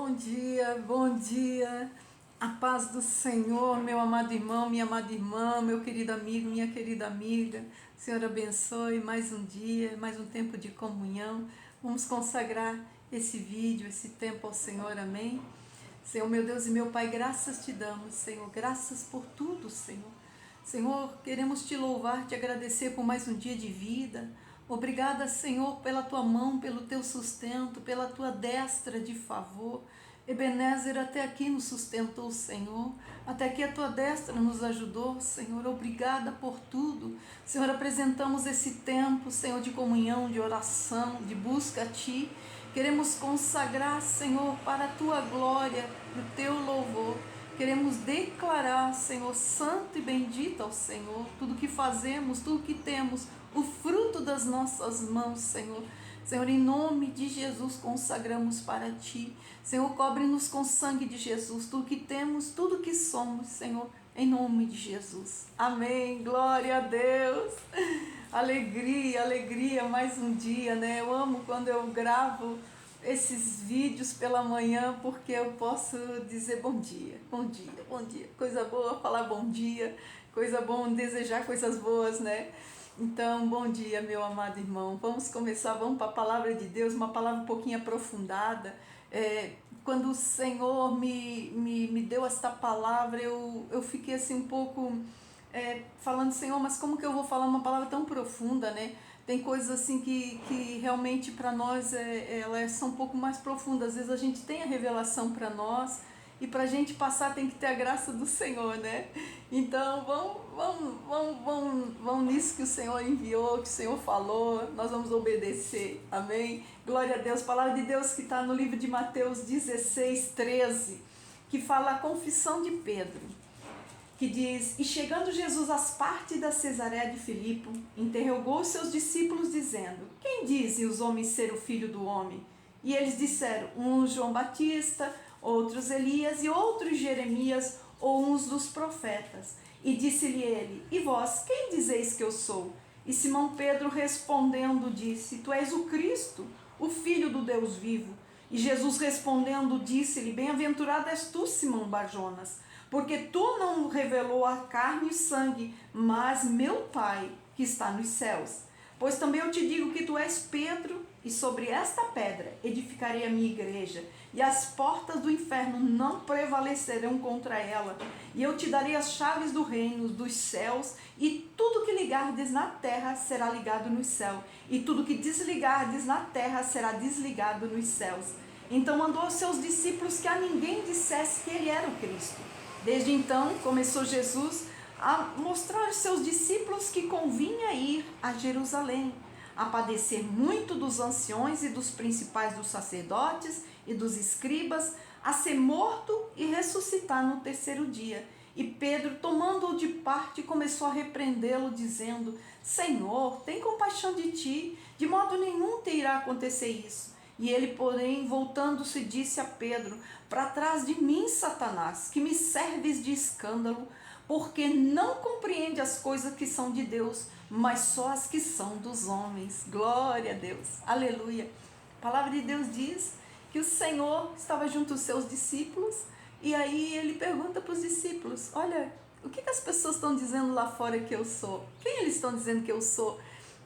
Bom dia, a paz do Senhor, meu amado irmão, minha amada irmã, meu querido amigo, minha querida amiga. Senhor abençoe mais um dia, mais um tempo de comunhão. Vamos consagrar esse vídeo, esse tempo ao Senhor, amém? Senhor, meu Deus e meu Pai, graças te damos, Senhor, graças por tudo, Senhor. Senhor, queremos te louvar, te agradecer por mais um dia de vida. Obrigada, Senhor, pela tua mão, pelo teu sustento, pela tua destra de favor. Ebenezer, até aqui nos sustentou, Senhor. Até aqui a tua destra nos ajudou, Senhor. Obrigada por tudo. Senhor, apresentamos esse tempo, Senhor, de comunhão, de oração, de busca a ti. Queremos consagrar, Senhor, para a tua glória, para o teu louvor. Queremos declarar, Senhor, santo e bendito ao Senhor, tudo que fazemos, tudo que temos, o fruto das nossas mãos, Senhor. Senhor, em nome de Jesus, consagramos para Ti. Senhor, cobre-nos com o sangue de Jesus, tudo que temos, tudo que somos, Senhor, em nome de Jesus. Amém, glória a Deus. Alegria, alegria, mais um dia, né? Eu amo quando eu gravo esses vídeos pela manhã, porque eu posso dizer bom dia, bom dia, bom dia. Coisa boa falar bom dia, coisa boa desejar coisas boas, né? Então, bom dia, meu amado irmão. Vamos começar, vamos para a palavra de Deus, uma palavra um pouquinho aprofundada. Quando o Senhor me deu esta palavra, eu fiquei assim um pouco falando, Senhor, mas como que eu vou falar uma palavra tão profunda, né? Tem coisas assim que realmente para nós elas são um pouco mais profundas. Às vezes a gente tem a revelação para nós e para a gente passar tem que ter a graça do Senhor, né? Então vamos nisso que o Senhor enviou, que o Senhor falou, nós vamos obedecer, amém? Glória a Deus, palavra de Deus que está no livro de Mateus 16:13, que fala a confissão de Pedro, que diz: E chegando Jesus às partes da Cesareia de Filipe, interrogou os seus discípulos, dizendo: Quem dizem os homens ser o Filho do Homem? E eles disseram: uns João Batista, outros Elias, e outros Jeremias, ou uns dos profetas. E disse-lhe ele: E vós, quem dizeis que eu sou? E Simão Pedro respondendo disse: Tu és o Cristo, o Filho do Deus vivo. E Jesus respondendo disse-lhe: Bem-aventurado és tu, Simão Barjonas, porque tu não revelou a carne e sangue, mas meu Pai que está nos céus. Pois também eu te digo que tu és Pedro, e sobre esta pedra edificarei a minha igreja, e as portas do inferno não prevalecerão contra ela. E eu te darei as chaves do reino dos céus, e tudo que ligardes na terra será ligado no céu, e tudo que desligardes na terra será desligado nos céus. Então mandou aos seus discípulos que a ninguém dissesse que ele era o Cristo. Desde então começou Jesus a mostrar aos seus discípulos que convinha ir a Jerusalém, a padecer muito dos anciões e dos principais dos sacerdotes e dos escribas, a ser morto e ressuscitar no terceiro dia. E Pedro, tomando-o de parte, começou a repreendê-lo, dizendo: Senhor, tem compaixão de ti, de modo nenhum te irá acontecer isso. E ele, porém, voltando-se, disse a Pedro: Para trás de mim, Satanás, que me serves de escândalo, porque não compreende as coisas que são de Deus, mas só as que são dos homens. Glória a Deus, aleluia. A palavra de Deus diz que o Senhor estava junto aos seus discípulos, e aí ele pergunta para os discípulos: olha, o que as pessoas estão dizendo lá fora que eu sou? Quem eles estão dizendo que eu sou?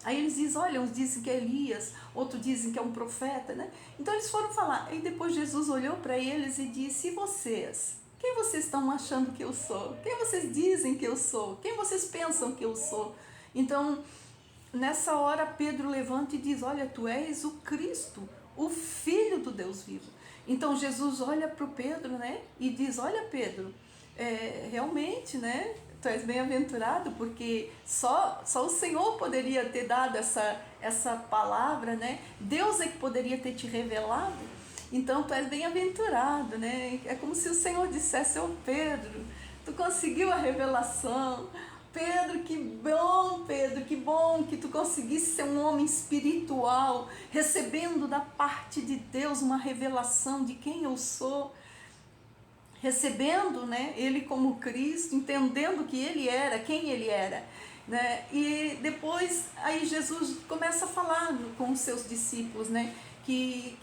Aí eles dizem, olha, uns dizem que é Elias, outros dizem que é um profeta, né? Então eles foram falar, e depois Jesus olhou para eles e disse: e vocês? Quem vocês estão achando que eu sou? Quem vocês dizem que eu sou? Quem vocês pensam que eu sou? Então, nessa hora, Pedro levanta e diz: olha, tu és o Cristo, o Filho do Deus vivo. Então Jesus olha para o Pedro, né? E diz: olha, Pedro, realmente, né? Tu és bem-aventurado, porque só o Senhor poderia ter dado essa palavra, né? Deus é que poderia ter te revelado. Então tu és bem-aventurado, né? É como se o Senhor dissesse: ô Pedro, tu conseguiu a revelação. Pedro, que bom que tu conseguisse ser um homem espiritual, recebendo da parte de Deus uma revelação de quem eu sou. Recebendo, né, ele como Cristo, entendendo que ele era, quem ele era, né? E depois aí Jesus começa a falar com os seus discípulos, né,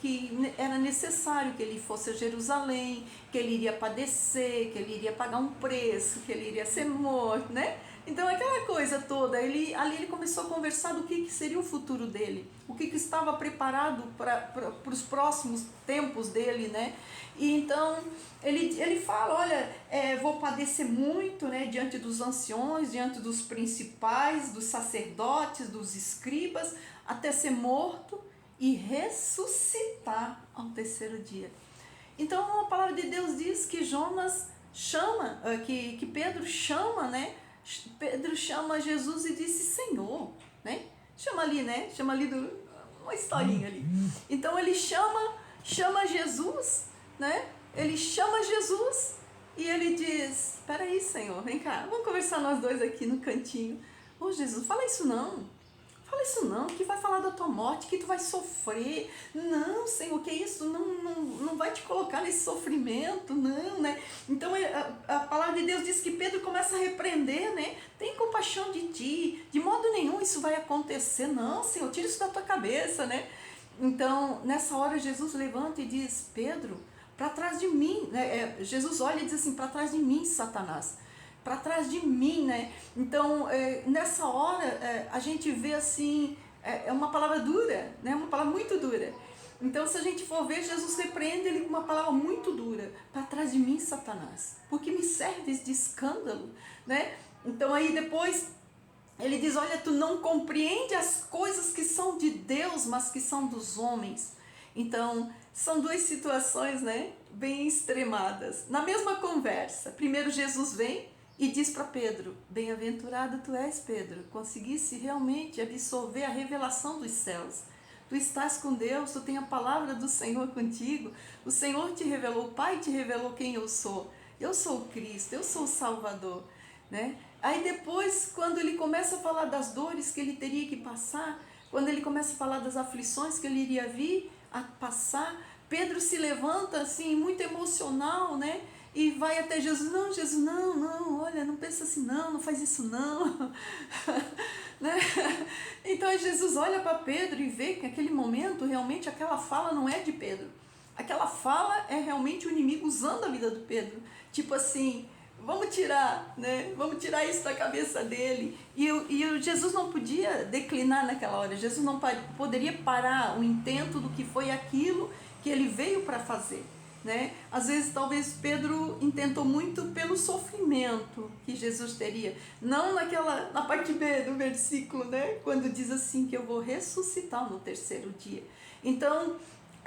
que era necessário que ele fosse a Jerusalém, que ele iria padecer, que ele iria pagar um preço, que ele iria ser morto, né? Então aquela coisa toda, ali ele começou a conversar do que seria o futuro dele, o que estava preparado para os próximos tempos dele, né? E então ele fala, olha, vou padecer muito, né, diante dos anciões, diante dos principais, dos sacerdotes, dos escribas, até ser morto e ressuscitar ao terceiro dia. Então a palavra de Deus diz que Jonas chama, que Pedro chama, né? Pedro chama Jesus e disse, Senhor, né? Chama ali uma historinha ali. Então ele chama Jesus, né? Ele chama Jesus e ele diz, espera aí, Senhor, vem cá, vamos conversar nós dois aqui no cantinho. Ô Jesus, fala isso não, que vai falar da tua morte, que tu vai sofrer. Não, Senhor, que isso? Não vai te colocar nesse sofrimento, não, né? Então a palavra de Deus diz que Pedro começa a repreender, né? Tem compaixão de ti, de modo nenhum isso vai acontecer, não, Senhor, tira isso da tua cabeça, né? Então, nessa hora Jesus levanta e diz, Pedro, para trás de mim, né? Jesus olha e diz assim, para trás de mim, Satanás. Para trás de mim, né? Então, nessa hora, a gente vê assim, é uma palavra dura, né? Uma palavra muito dura. Então, se a gente for ver, Jesus repreende ele com uma palavra muito dura. Para trás de mim, Satanás, porque me serves de escândalo, né? Então, aí depois, ele diz, olha, tu não compreende as coisas que são de Deus, mas que são dos homens. Então, são duas situações, né? Bem extremadas. Na mesma conversa, primeiro Jesus vem e diz para Pedro, bem-aventurado tu és, Pedro, conseguisse realmente absorver a revelação dos céus. Tu estás com Deus, tu tem a palavra do Senhor contigo, o Senhor te revelou, o Pai te revelou quem eu sou o Cristo, eu sou o Salvador, né? Aí depois, quando ele começa a falar das dores que ele teria que passar, quando ele começa a falar das aflições que ele iria vir a passar, Pedro se levanta assim, muito emocional, né? E vai até Jesus, não, olha, não pensa assim não faz isso não. Né? Então Jesus olha para Pedro e vê que naquele momento, realmente, aquela fala não é de Pedro. Aquela fala é realmente o inimigo usando a vida do Pedro. Tipo assim, vamos tirar, né? Vamos tirar isso da cabeça dele. E o Jesus não podia declinar naquela hora. Jesus não poderia parar o intento do que foi aquilo que ele veio para fazer. Né? Às vezes talvez Pedro intentou muito pelo sofrimento que Jesus teria, não na parte B do versículo, né? Quando diz assim que eu vou ressuscitar no terceiro dia. Então,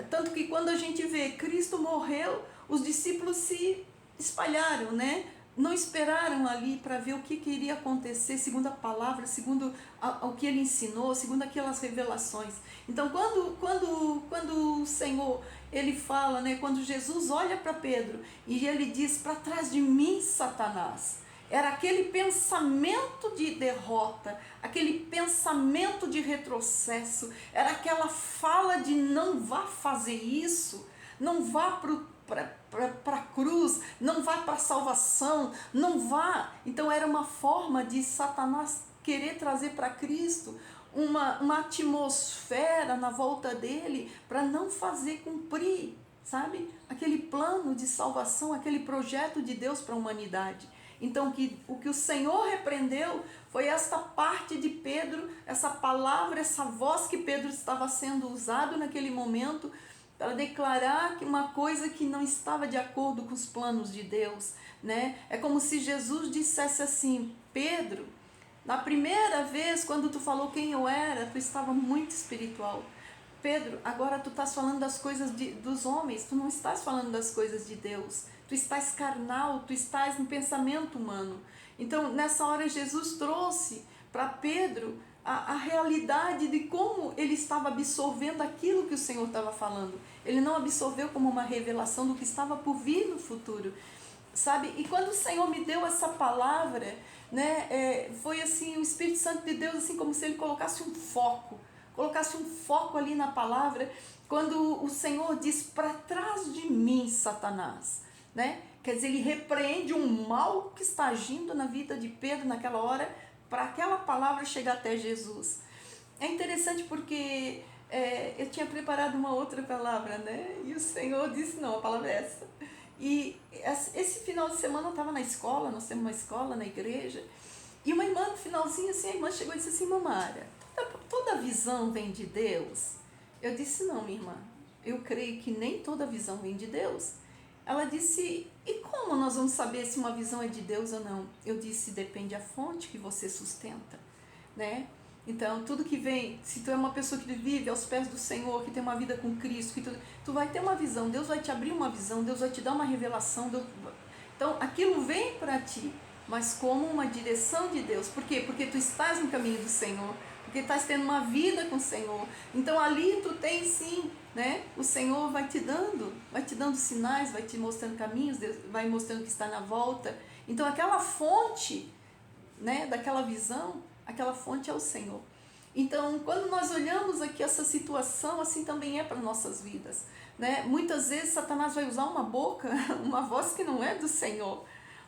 tanto que quando a gente vê Cristo morreu, os discípulos se espalharam, né? Não esperaram ali para ver o que iria acontecer segundo a palavra, segundo o que ele ensinou, segundo aquelas revelações. Então, quando o Senhor, ele fala, né, quando Jesus olha para Pedro e ele diz, para trás de mim, Satanás, era aquele pensamento de derrota, aquele pensamento de retrocesso, era aquela fala de não vá fazer isso, não vá para a cruz, não vá para a salvação, não vá. Então era uma forma de Satanás querer trazer para Cristo uma atmosfera na volta dele para não fazer cumprir, sabe? Aquele plano de salvação, aquele projeto de Deus para a humanidade. Então o que o Senhor repreendeu foi esta parte de Pedro, essa palavra, essa voz que Pedro estava sendo usado naquele momento para declarar que uma coisa que não estava de acordo com os planos de Deus, né? É como se Jesus dissesse assim, Pedro, na primeira vez quando tu falou quem eu era, tu estava muito espiritual. Pedro, agora tu estás falando das coisas dos homens, tu não estás falando das coisas de Deus. Tu estás carnal, tu estás no pensamento humano. Então, nessa hora, Jesus trouxe para Pedro a realidade de como ele estava absorvendo aquilo que o Senhor estava falando. Ele não absorveu como uma revelação do que estava por vir no futuro, sabe? E quando o Senhor me deu essa palavra, né, foi assim, o Espírito Santo de Deus, assim como se ele colocasse um foco ali na palavra, quando o Senhor diz, para trás de mim, Satanás, né? Quer dizer, ele repreende um mal que está agindo na vida de Pedro naquela hora, para aquela palavra chegar até Jesus. É interessante porque eu tinha preparado uma outra palavra, né? E o Senhor disse, não, a palavra é essa. E esse final de semana eu estava na escola, nós temos uma escola na igreja, e uma irmã no finalzinho, assim, a irmã chegou e disse assim, Mamária, toda visão vem de Deus? Eu disse, não, minha irmã, eu creio que nem toda visão vem de Deus. Ela disse, e como nós vamos saber se uma visão é de Deus ou não? Eu disse, depende da fonte que você sustenta, né? Então, tudo que vem, se tu é uma pessoa que vive aos pés do Senhor, que tem uma vida com Cristo, que tu vai ter uma visão, Deus vai te abrir uma visão, Deus vai te dar uma revelação. Então, aquilo vem para ti, mas como uma direção de Deus. Por quê? Porque tu estás no caminho do Senhor, porque estás tendo uma vida com o Senhor. Então, ali tu tens sim, né? O Senhor vai te dando sinais, vai te mostrando caminhos, Deus vai mostrando que está na volta. Então, aquela fonte, né, daquela visão, aquela fonte é o Senhor. Então, quando nós olhamos aqui essa situação, assim também é para nossas vidas, né? Muitas vezes Satanás vai usar uma boca, uma voz que não é do Senhor,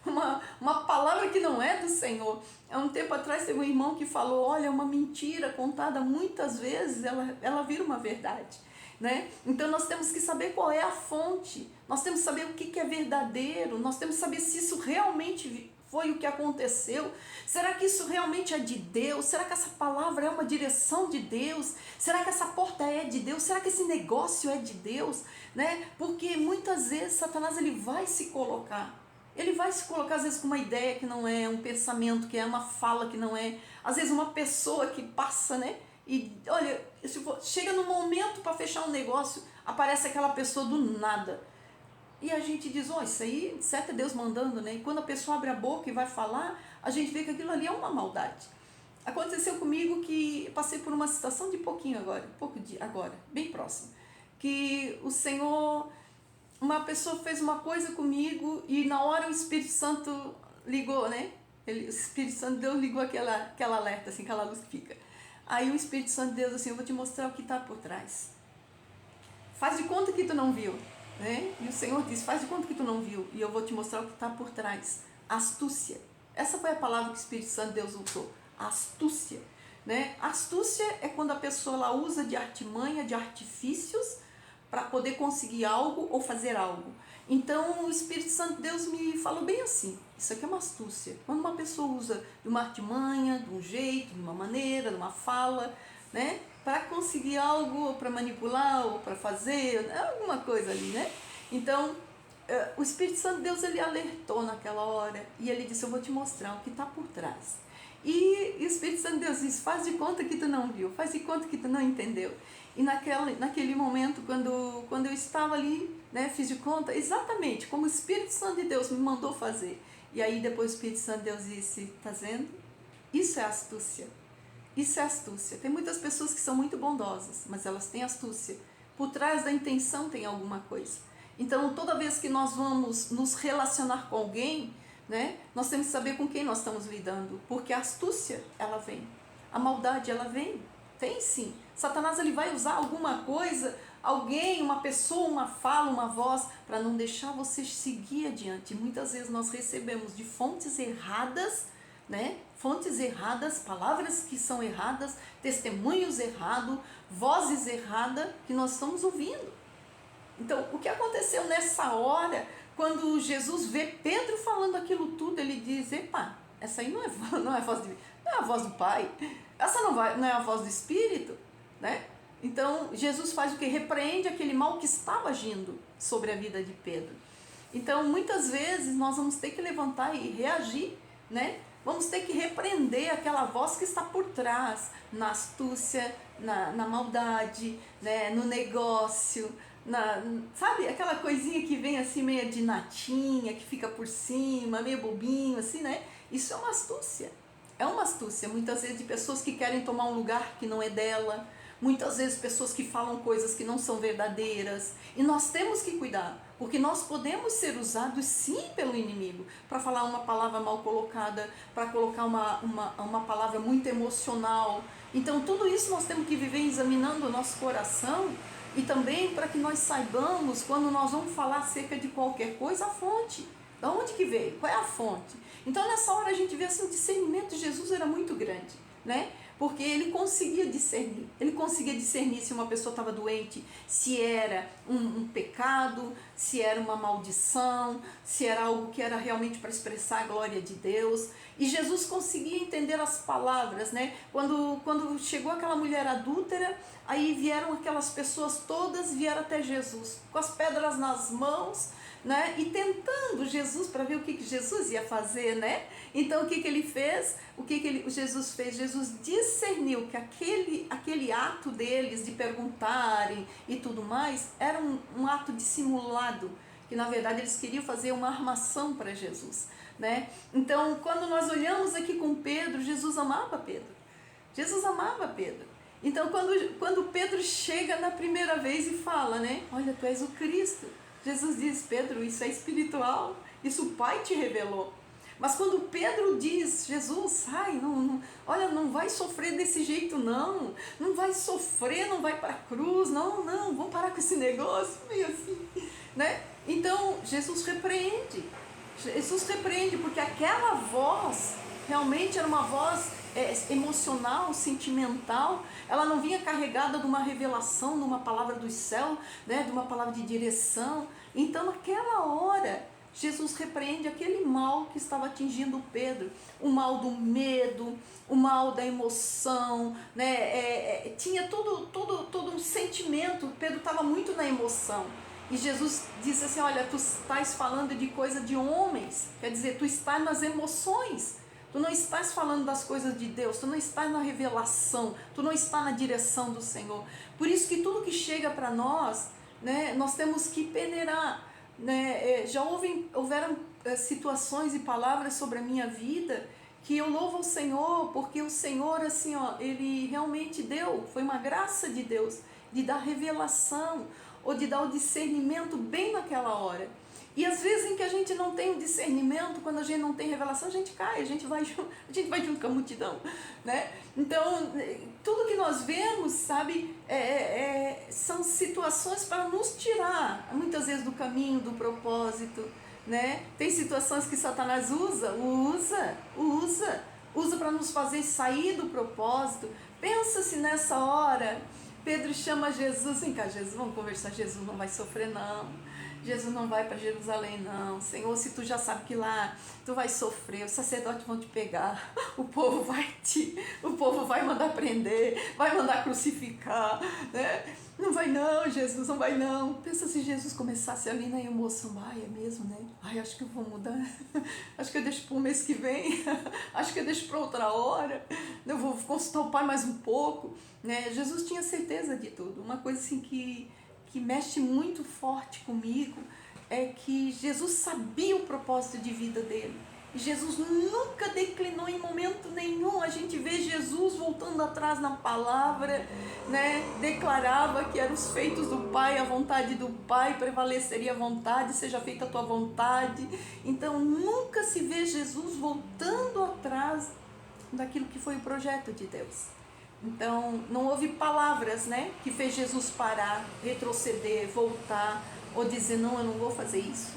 uma palavra que não é do Senhor. Há um tempo atrás teve um irmão que falou, olha, uma mentira contada muitas vezes, ela vira uma verdade, né? Então nós temos que saber qual é a fonte, nós temos que saber o que é verdadeiro, nós temos que saber se isso realmente foi o que aconteceu. Será que isso realmente é de Deus? Será que essa palavra é uma direção de Deus? Será que essa porta é de Deus? Será que esse negócio é de Deus? Né? Porque muitas vezes Satanás ele vai se colocar. Ele vai se colocar às vezes com uma ideia que não é, um pensamento que é, uma fala que não é. Às vezes uma pessoa que passa, né? E olha, chega no momento para fechar um negócio, aparece aquela pessoa do nada. E a gente diz, isso aí, certo é Deus mandando, né? E quando a pessoa abre a boca e vai falar, a gente vê que aquilo ali é uma maldade. Aconteceu comigo que passei por uma situação de pouquinho agora, bem próximo, que o Senhor, uma pessoa fez uma coisa comigo e na hora o Espírito Santo ligou, né? O Espírito Santo de Deus ligou aquela alerta, assim, aquela luz que fica. Aí o Espírito Santo de Deus, assim, eu vou te mostrar o que está por trás. Faz de conta que tu não viu. Né? E o Senhor diz, faz de conta que tu não viu, e eu vou te mostrar o que está por trás. Astúcia. Essa foi a palavra que o Espírito Santo de Deus usou. Astúcia. Né? Astúcia é quando a pessoa ela usa de artimanha, de artifícios, para poder conseguir algo ou fazer algo. Então o Espírito Santo de Deus me falou bem assim, isso aqui é uma astúcia. Quando uma pessoa usa de uma artimanha, de um jeito, de uma maneira, de uma fala, né? Para conseguir algo, ou para manipular, ou para fazer, alguma coisa ali, né? Então, o Espírito Santo de Deus, ele alertou naquela hora, e ele disse, eu vou te mostrar o que está por trás. E o Espírito Santo de Deus disse, faz de conta que tu não viu, faz de conta que tu não entendeu. E naquele momento, quando eu estava ali, né, fiz de conta, exatamente como o Espírito Santo de Deus me mandou fazer. E aí depois o Espírito Santo de Deus disse, tá vendo? Isso é astúcia. Isso é astúcia. Tem muitas pessoas que são muito bondosas, mas elas têm astúcia. Por trás da intenção tem alguma coisa. Então, toda vez que nós vamos nos relacionar com alguém, né, nós temos que saber com quem nós estamos lidando, porque a astúcia, ela vem. A maldade, ela vem. Tem sim. Satanás, ele vai usar alguma coisa, alguém, uma pessoa, uma fala, uma voz, para não deixar você seguir adiante. Muitas vezes nós recebemos de fontes erradas, né? Fontes erradas, palavras que são erradas, testemunhos errados, vozes erradas que nós estamos ouvindo. Então, o que aconteceu nessa hora, quando Jesus vê Pedro falando aquilo tudo, ele diz, epa, essa aí não é a voz do Pai, essa não é a voz do Espírito, né? Então, Jesus faz o que? Repreende aquele mal que estava agindo sobre a vida de Pedro. Então, muitas vezes, nós vamos ter que levantar e reagir, né? Vamos ter que repreender aquela voz que está por trás, na astúcia, na maldade, né? No negócio, sabe? Aquela coisinha que vem assim meio de natinha, que fica por cima, meio bobinho, assim, né? Isso é uma astúcia. É uma astúcia, muitas vezes de pessoas que querem tomar um lugar que não é dela, muitas vezes pessoas que falam coisas que não são verdadeiras, e nós temos que cuidar, porque nós podemos ser usados sim pelo inimigo, para falar uma palavra mal colocada, para colocar uma palavra muito emocional. Então tudo isso nós temos que viver examinando o nosso coração, e também para que nós saibamos, quando nós vamos falar acerca de qualquer coisa, a fonte. De onde que veio? Qual é a fonte? Então nessa hora a gente vê assim, o discernimento de Jesus era muito grande, né? porque ele conseguia discernir se uma pessoa estava doente, se era um pecado, se era uma maldição, se era algo que era realmente para expressar a glória de Deus. E Jesus conseguia entender as palavras, né? Quando chegou aquela mulher adúltera, aí vieram aquelas pessoas todas, vieram até Jesus, com as pedras nas mãos, né? E tentando Jesus para ver o que Jesus ia fazer, né? Então o que ele fez? Jesus fez? Jesus discerniu que aquele ato deles de perguntarem e tudo mais era um ato dissimulado, que na verdade eles queriam fazer uma armação para Jesus, né? Então quando nós olhamos aqui com Pedro, Jesus amava Pedro. Jesus amava Pedro. Então quando Pedro chega na primeira vez e fala, né? Olha, tu és o Cristo. Jesus diz, Pedro, isso é espiritual, isso o Pai te revelou. Mas quando Pedro diz, Jesus, sai, olha, não vai sofrer desse jeito não vai sofrer, não vai para a cruz, não, vamos parar com esse negócio, meio assim, né? Então Jesus repreende, porque aquela voz realmente era uma voz emocional, sentimental, ela não vinha carregada de uma revelação, de uma palavra do céu, né, de uma palavra de direção. Então naquela hora Jesus repreende aquele mal que estava atingindo Pedro, o mal do medo, o mal da emoção, né? Tinha todo um sentimento. Pedro estava muito na emoção. E Jesus disse assim, olha, tu estás falando de coisa de homens, quer dizer, tu estás nas emoções, tu não estás falando das coisas de Deus, tu não estás na revelação, tu não estás na direção do Senhor. Por isso que tudo que chega para nós, né, nós temos que peneirar, né? Já houveram situações e palavras sobre a minha vida que eu louvo ao Senhor, porque o Senhor, assim, ó, Ele realmente deu, foi uma graça de Deus, de dar revelação, ou de dar o discernimento bem naquela hora. E às vezes em que a gente não tem o discernimento, quando a gente não tem revelação, a gente cai, a gente vai junto com a multidão, né? Então, tudo que nós vemos, sabe, são situações para nos tirar, muitas vezes, do caminho, do propósito, né? Tem situações que Satanás usa para nos fazer sair do propósito. Pensa se nessa hora Pedro chama Jesus, vem cá, Jesus, vamos conversar. Jesus não vai sofrer não, Jesus não vai para Jerusalém não, Senhor, se tu já sabe que lá tu vai sofrer, os sacerdotes vão te pegar, o povo vai mandar prender, vai mandar crucificar, né? Não vai não, Jesus, não vai não. Pensa se Jesus começasse ali na emoção, é mesmo, né? Acho que eu vou mudar, acho que eu deixo para o mês que vem, acho que eu deixo para outra hora, eu vou consultar o Pai mais um pouco, né? Jesus tinha certeza de tudo. Uma coisa assim que mexe muito forte comigo é que Jesus sabia o propósito de vida dele. E Jesus nunca declinou em momento nenhum. A gente vê Jesus voltando atrás na palavra, né? Declarava que eram os feitos do Pai, a vontade do Pai, prevaleceria a vontade, seja feita a tua vontade. Então nunca se vê Jesus voltando atrás daquilo que foi o projeto de Deus. Então não houve palavras, né, que fez Jesus parar, retroceder, voltar ou dizer não, eu não vou fazer isso.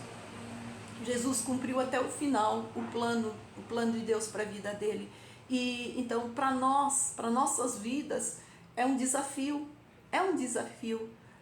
Jesus cumpriu até o final o plano de Deus para a vida dele. E então para nossas vidas é um desafio,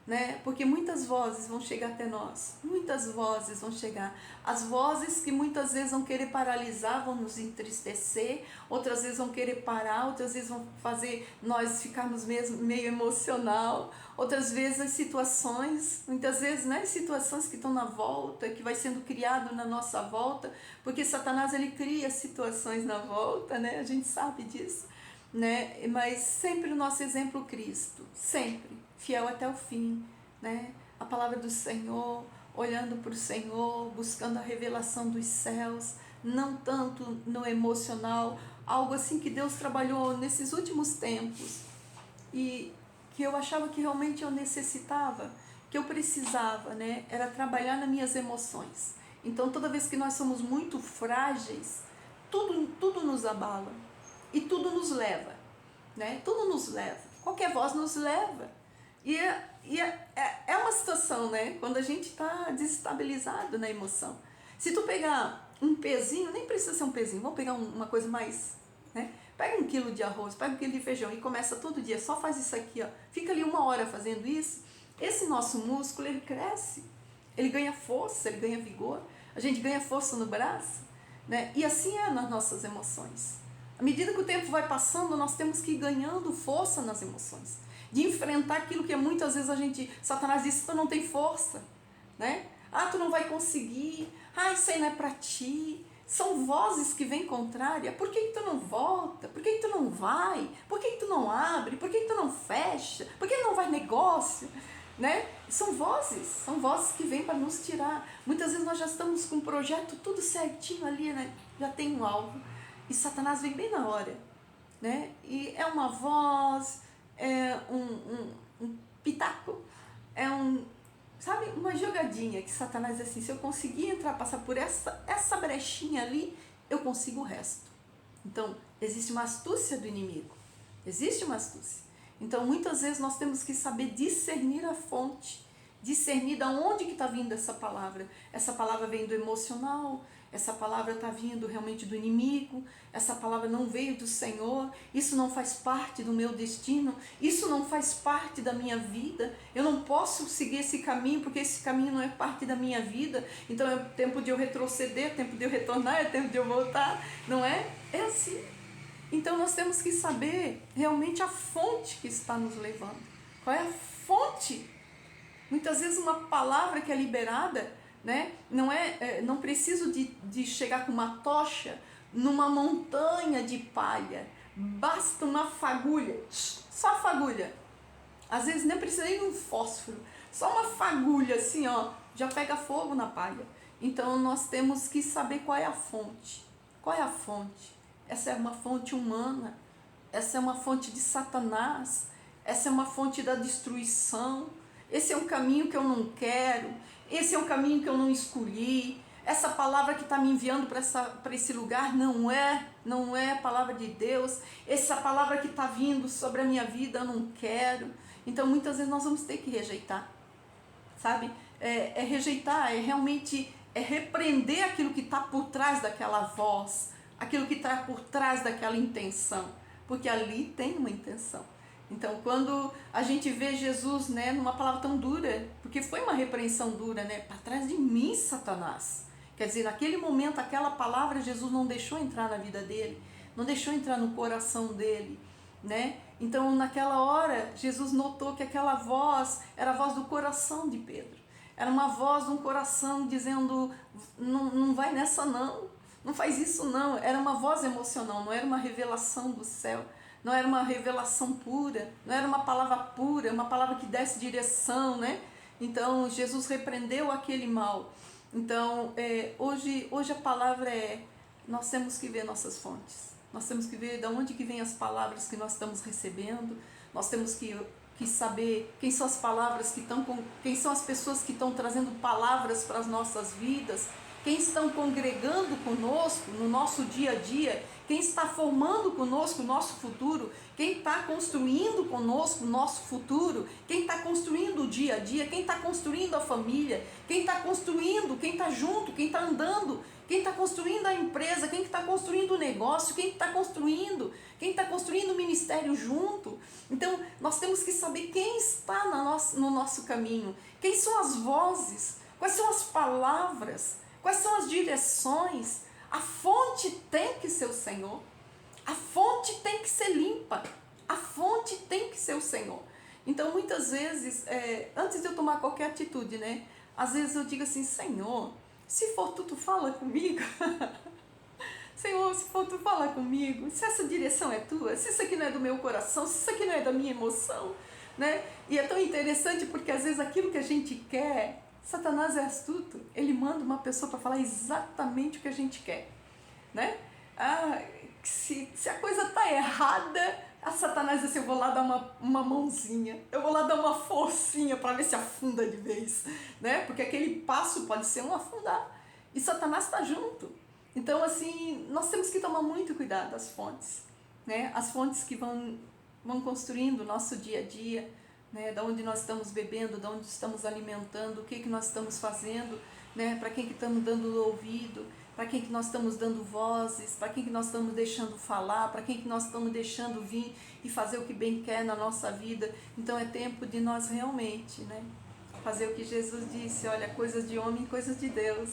né? Porque muitas vozes vão chegar até nós, muitas vozes vão chegar. As vozes que muitas vezes vão querer paralisar, vão nos entristecer, outras vezes vão querer parar, outras vezes vão fazer nós ficarmos mesmo meio emocional, outras vezes as situações, muitas vezes, né, situações que estão na volta, que vai sendo criado na nossa volta, porque Satanás ele cria situações na volta, né? A gente sabe disso, né? Mas sempre o nosso exemplo Cristo, sempre fiel até o fim, né? A palavra do Senhor, olhando para o Senhor, buscando a revelação dos céus, não tanto no emocional, algo assim que Deus trabalhou nesses últimos tempos e que eu achava que realmente eu necessitava, que eu precisava, né? Era trabalhar nas minhas emoções. Então toda vez que nós somos muito frágeis, tudo nos abala e tudo nos leva, né? Tudo nos leva, qualquer voz nos leva. E é uma situação, né? Quando a gente está desestabilizado na emoção. Se tu pegar um pezinho, nem precisa ser um pezinho, vamos pegar uma coisa mais, né? Pega 1 quilo de arroz, pega 1 quilo de feijão e começa todo dia, só faz isso aqui, ó. Fica ali 1 hora fazendo isso. Esse nosso músculo, ele cresce, ele ganha força, ele ganha vigor. A gente ganha força no braço, né? E assim é nas nossas emoções. À medida que o tempo vai passando, nós temos que ir ganhando força nas emoções. De enfrentar aquilo que muitas vezes Satanás diz, tu não tem força, né? Ah, tu não vai conseguir. Ah, isso aí não é para ti. São vozes que vêm contrária. Por que tu não volta? Por que tu não vai? Por que tu não abre? Por que tu não fecha? Por que não vai negócio? Né? São vozes que vêm para nos tirar. Muitas vezes nós já estamos com um projeto tudo certinho ali, né? Já tem um alvo. E Satanás vem bem na hora, né? E é uma voz, é um pitaco, é sabe, uma jogadinha que Satanás diz assim, se eu conseguir entrar, passar por essa brechinha ali, eu consigo o resto. Então, existe uma astúcia do inimigo. Existe uma astúcia. Então, muitas vezes nós temos que saber discernir a fonte, discernir de onde que está vindo essa palavra. Essa palavra vem do emocional, essa palavra está vindo realmente do inimigo, essa palavra não veio do Senhor, isso não faz parte do meu destino, isso não faz parte da minha vida, eu não posso seguir esse caminho, porque esse caminho não é parte da minha vida, então é tempo de eu retroceder, é tempo de eu retornar, é tempo de eu voltar, não é? É assim. Então nós temos que saber realmente a fonte que está nos levando. Qual é a fonte? Muitas vezes uma palavra que é liberada, né, não preciso de chegar com uma tocha numa montanha de palha. Basta uma fagulha, só fagulha. Às vezes nem precisa nem de um fósforo, só uma fagulha assim, ó, já pega fogo na palha. Então nós temos que saber qual é a fonte. Qual é a fonte? Essa é uma fonte humana, essa é uma fonte de Satanás, essa é uma fonte da destruição, esse é um caminho que eu não quero, esse é um caminho que eu não escolhi, essa palavra que está me enviando para esse lugar não é a palavra de Deus, essa palavra que está vindo sobre a minha vida eu não quero. Então muitas vezes nós vamos ter que rejeitar, sabe? Rejeitar, realmente repreender aquilo que está por trás daquela voz, aquilo que está por trás daquela intenção, porque ali tem uma intenção. Então, quando a gente vê Jesus, né, numa palavra tão dura, porque foi uma repreensão dura, né, para trás de mim, Satanás. Quer dizer, naquele momento, aquela palavra, Jesus não deixou entrar na vida dele, não deixou entrar no coração dele, né? Então, naquela hora, Jesus notou que aquela voz era a voz do coração de Pedro. Era uma voz de um coração dizendo, não vai nessa não. Não faz isso não, era uma voz emocional, não era uma revelação do céu, não era uma revelação pura, não era uma palavra pura, uma palavra que desse direção, né? Então Jesus repreendeu aquele mal. Então hoje a palavra nós temos que ver nossas fontes, nós temos que ver de onde que vem as palavras que nós estamos recebendo, nós temos que saber quem são as palavras quem são as pessoas que estão trazendo palavras para as nossas vidas, quem estão congregando conosco no nosso dia a dia, quem está formando conosco o nosso futuro, quem está construindo conosco o nosso futuro, quem está construindo o dia a dia, quem está construindo a família, quem está construindo, quem está junto, quem está andando, quem está construindo a empresa, quem está construindo o negócio, quem está construindo o ministério junto. Então, nós temos que saber quem está no nosso caminho, quem são as vozes, quais são as palavras, quais são as direções. A fonte tem que ser o Senhor. A fonte tem que ser limpa. A fonte tem que ser o Senhor. Então, muitas vezes, antes de eu tomar qualquer atitude, né? Às vezes eu digo assim, Senhor, se for tu fala comigo. Senhor, se for tu fala comigo. Se essa direção é tua, se isso aqui não é do meu coração, se isso aqui não é da minha emoção, né? E é tão interessante porque às vezes aquilo que a gente quer, Satanás é astuto, ele manda uma pessoa para falar exatamente o que a gente quer, né? Se a coisa tá errada, a Satanás diz assim, eu vou lá dar uma mãozinha, eu vou lá dar uma forcinha para ver se afunda de vez, né? Porque aquele passo pode ser um afundar, e Satanás está junto. Então, assim, nós temos que tomar muito cuidado das fontes, né? As fontes que vão construindo o nosso dia a dia, né? Da onde nós estamos bebendo, da onde estamos alimentando, o que nós estamos fazendo, né? Para quem que estamos dando ouvido, para quem que nós estamos dando vozes, para quem que nós estamos deixando falar, para quem que nós estamos deixando vir e fazer o que bem quer na nossa vida. Então é tempo de nós realmente, né, fazer o que Jesus disse, olha, coisas de homem, coisas de Deus.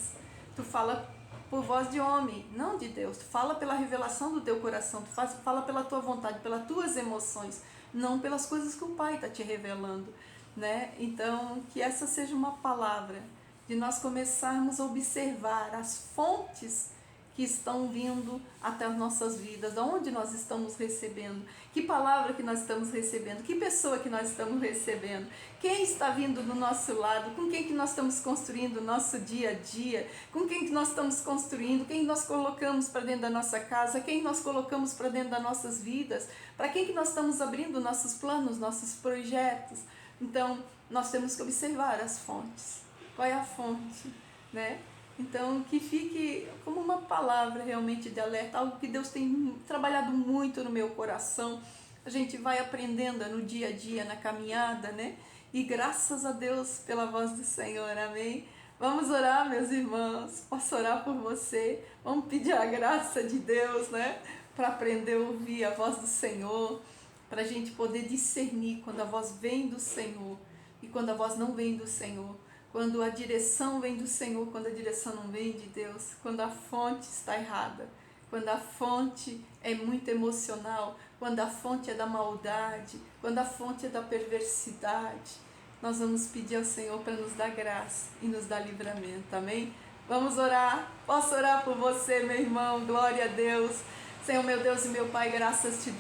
Tu fala por voz de homem, não de Deus. Tu fala pela revelação do teu coração, tu fala pela tua vontade, pelas tuas emoções, não pelas coisas que o Pai está te revelando, né? Então, que essa seja uma palavra de nós começarmos a observar as fontes que estão vindo até as nossas vidas, de onde nós estamos recebendo, que palavra que nós estamos recebendo, que pessoa que nós estamos recebendo, quem está vindo do nosso lado, com quem que nós estamos construindo o nosso dia a dia, com quem que nós estamos construindo, quem nós colocamos para dentro da nossa casa, quem nós colocamos para dentro das nossas vidas, para quem que nós estamos abrindo nossos planos, nossos projetos. Então, nós temos que observar as fontes. Qual é a fonte, né? Então, que fique como uma palavra realmente de alerta, algo que Deus tem trabalhado muito no meu coração. A gente vai aprendendo no dia a dia, na caminhada, né? E graças a Deus pela voz do Senhor, amém? Vamos orar, meus irmãos. Posso orar por você? Vamos pedir a graça de Deus, né? Para aprender a ouvir a voz do Senhor, para a gente poder discernir quando a voz vem do Senhor e quando a voz não vem do Senhor. Quando a direção vem do Senhor, quando a direção não vem de Deus, quando a fonte está errada, quando a fonte é muito emocional, quando a fonte é da maldade, quando a fonte é da perversidade, nós vamos pedir ao Senhor para nos dar graça e nos dar livramento, amém? Vamos orar, posso orar por você, meu irmão, glória a Deus. Senhor, meu Deus e meu Pai, graças te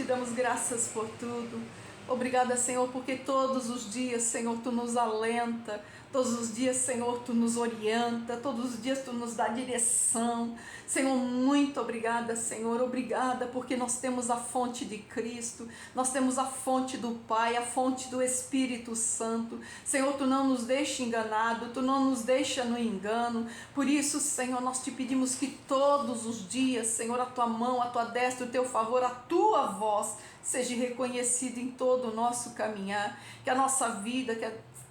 damos graças por tudo. Obrigada, Senhor, porque todos os dias, Senhor, Tu nos alenta, todos os dias, Senhor, Tu nos orienta, todos os dias Tu nos dá direção. Senhor, muito obrigada, Senhor, obrigada porque nós temos a fonte de Cristo, nós temos a fonte do Pai, a fonte do Espírito Santo. Senhor, Tu não nos deixa enganado, Tu não nos deixa no engano. Por isso, Senhor, nós Te pedimos que todos os dias, Senhor, a Tua mão, a Tua destra, o Teu favor, a Tua voz seja reconhecida em todo o nosso caminhar, que a nossa vida,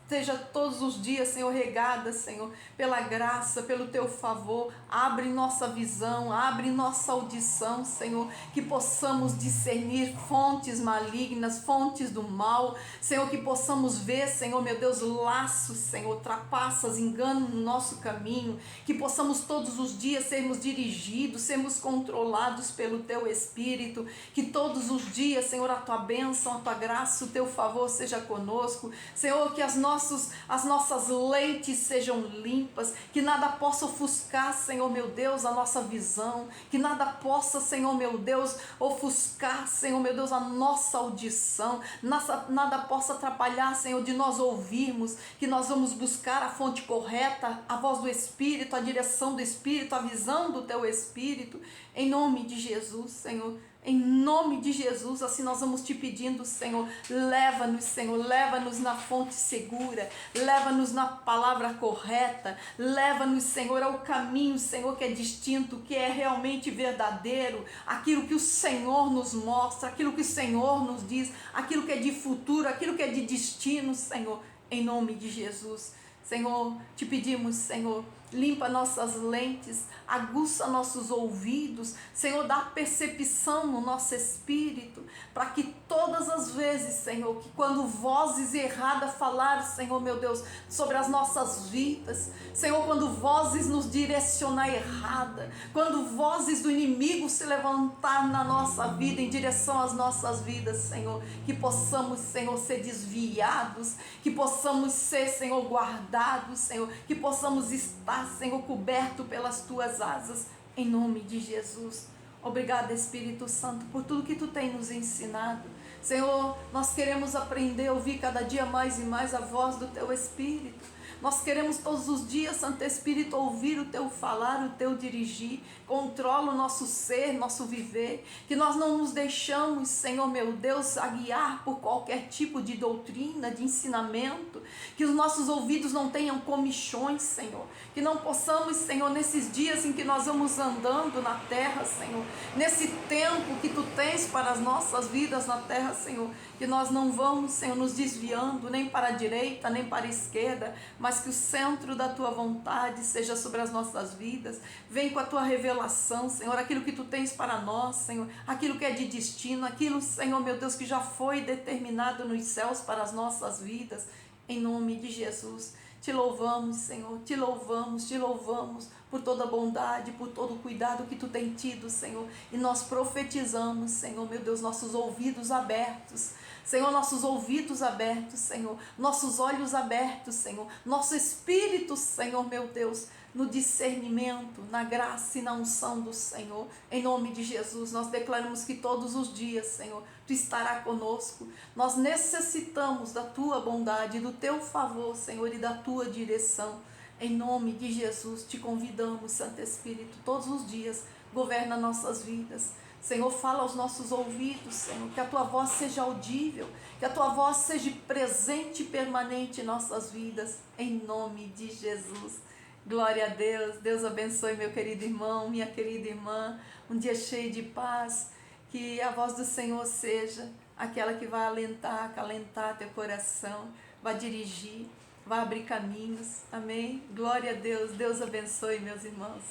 seja todos os dias, Senhor, regada, Senhor, pela graça, pelo Teu favor. Abre nossa visão, abre nossa audição, Senhor, que possamos discernir fontes malignas, fontes do mal, Senhor, que possamos ver, Senhor, meu Deus, laços, Senhor, trapaças, engano no nosso caminho, que possamos todos os dias sermos dirigidos, sermos controlados pelo Teu Espírito, que todos os dias, Senhor, a Tua bênção, a Tua graça, o Teu favor seja conosco, Senhor, que as nossas lentes sejam limpas, que nada possa ofuscar, Senhor meu Deus, a nossa visão, que nada possa, Senhor meu Deus, ofuscar, Senhor meu Deus, a nossa audição, nada possa atrapalhar, Senhor, de nós ouvirmos, que nós vamos buscar a fonte correta, a voz do Espírito, a direção do Espírito, a visão do Teu Espírito, em nome de Jesus, Senhor. Em nome de Jesus, assim nós vamos Te pedindo, Senhor, leva-nos, Senhor, leva-nos na fonte segura, leva-nos na palavra correta, leva-nos, Senhor, ao caminho, Senhor, que é distinto, que é realmente verdadeiro, aquilo que o Senhor nos mostra, aquilo que o Senhor nos diz, aquilo que é de futuro, aquilo que é de destino, Senhor, em nome de Jesus. Senhor, Te pedimos, Senhor, limpa nossas lentes, aguça nossos ouvidos, Senhor, dá percepção no nosso espírito, para que todas as vezes, Senhor, que quando vozes erradas falar, Senhor, meu Deus, sobre as nossas vidas, Senhor, quando vozes nos direcionar errada, quando vozes do inimigo se levantar na nossa vida, em direção às nossas vidas, Senhor, que possamos, Senhor, ser desviados, que possamos ser, Senhor, guardados, Senhor, que possamos estar, Senhor, coberto pelas Tuas asas, em nome de Jesus. Obrigada, Espírito Santo, por tudo que Tu tem nos ensinado. Senhor, nós queremos aprender a ouvir cada dia mais e mais a voz do Teu Espírito, Nós queremos todos os dias, Santo Espírito, ouvir o Teu falar, o Teu dirigir. Controla o nosso ser, nosso viver. Que nós não nos deixamos, Senhor meu Deus, a guiar por qualquer tipo de doutrina, de ensinamento. Que os nossos ouvidos não tenham comichões, Senhor. Que não possamos, Senhor, nesses dias em que nós vamos andando na terra, Senhor, nesse tempo que Tu tens para as nossas vidas na terra, Senhor, que nós não vamos, Senhor, nos desviando nem para a direita, nem para a esquerda, mas que o centro da Tua vontade seja sobre as nossas vidas. Vem com a Tua revelação, Senhor, aquilo que Tu tens para nós, Senhor, aquilo que é de destino, aquilo, Senhor, meu Deus, que já foi determinado nos céus para as nossas vidas, em nome de Jesus. Te louvamos, Senhor, te louvamos por toda a bondade, por todo o cuidado que Tu tem tido, Senhor. E nós profetizamos, Senhor, meu Deus, nossos ouvidos abertos, Senhor, nossos ouvidos abertos, Senhor, nossos olhos abertos, Senhor, nosso espírito, Senhor, meu Deus, no discernimento, na graça e na unção do Senhor. Em nome de Jesus, nós declaramos que todos os dias, Senhor, Tu estará conosco. Nós necessitamos da Tua bondade, do Teu favor, Senhor, e da Tua direção. Em nome de Jesus, Te convidamos, Santo Espírito, todos os dias, governa nossas vidas. Senhor, fala aos nossos ouvidos, Senhor, que a Tua voz seja audível, que a Tua voz seja presente e permanente em nossas vidas, em nome de Jesus. Glória a Deus. Deus abençoe meu querido irmão, minha querida irmã, um dia cheio de paz, que a voz do Senhor seja aquela que vai alentar, acalentar teu coração, vai dirigir, vai abrir caminhos, amém? Glória a Deus. Deus abençoe meus irmãos.